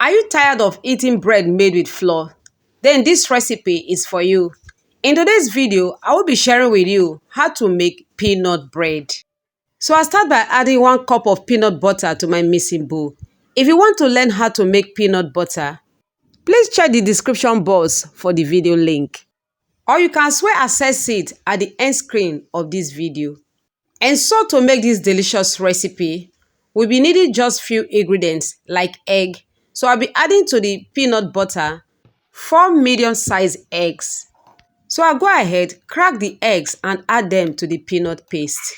Are you tired of eating bread made with flour? Then this recipe is for you. In today's video, I will be sharing with you how to make peanut bread. So I'll start by adding 1 cup of peanut butter to my mixing bowl. If you want to learn how to make peanut butter, please check the description box for the video link. Or you can as well access it at the end screen of this video. And so to make this delicious recipe, we'll be needing just few ingredients like egg. So I'll be adding to the peanut butter 4 medium-sized eggs. So I'll go ahead, crack the eggs and add them to the peanut paste.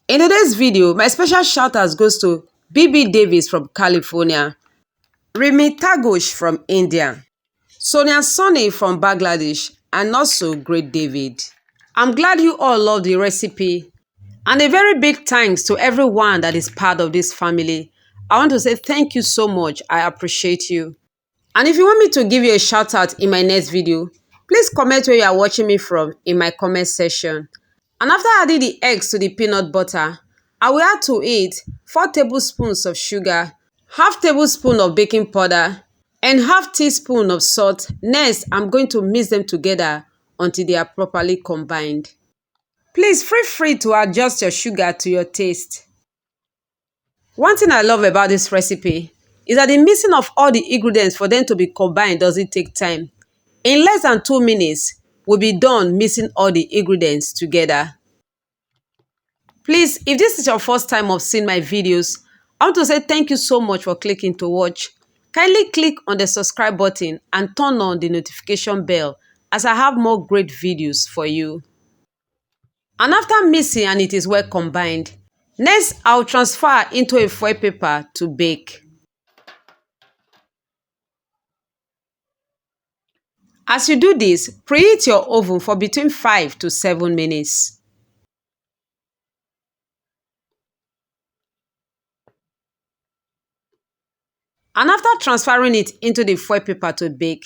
In today's video, my special shout out goes to BB Davis from California, Rimi Tagosh from India, Sonia Sonny from Bangladesh, and also Great David. I'm glad you all love the recipe. And a very big thanks to everyone that is part of this family. I want to say thank you so much. I appreciate you. And if you want me to give you a shout out in my next video, please comment where you are watching me from in my comment section. And after adding the eggs to the peanut butter, I will add to it 4 tablespoons of sugar, half tablespoon of baking powder, and half teaspoon of salt. Next, I'm going to mix them together until they are properly combined. Please feel free to adjust your sugar to your taste. One thing I love about this recipe is that the mixing of all the ingredients for them to be combined doesn't take time. In less than 2 minutes, we'll be done mixing all the ingredients together. Please, if this is your first time of seeing my videos, I want to say thank you so much for clicking to watch. Kindly click on the subscribe button and turn on the notification bell as I have more great videos for you. And after mixing and it is well combined, next I'll transfer into a foil paper to bake. As you do this, preheat your oven for between 5 to 7 minutes. And after transferring it into the foil paper to bake,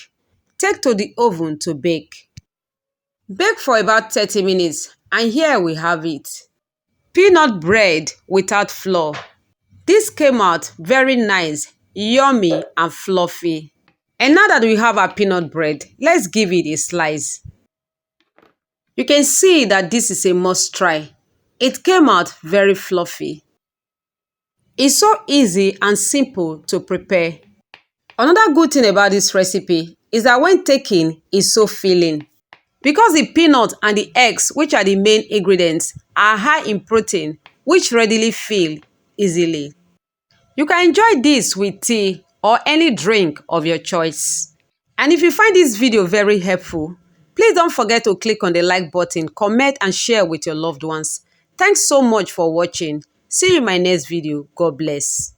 take to the oven to bake. Bake for about 30 minutes and here we have it. Peanut bread without flour. This came out very nice, yummy and fluffy. And now that we have our peanut bread, let's give it a slice. You can see that this is a must try. It came out very fluffy. It's so easy and simple to prepare. Another good thing about this recipe is that when taken, it's so filling. Because the peanut and the eggs, which are the main ingredients, are high in protein, which readily fill easily. You can enjoy this with tea or any drink of your choice. And if you find this video very helpful, please don't forget to click on the like button, comment and share with your loved ones. Thanks so much for watching. See you in my next video. God bless.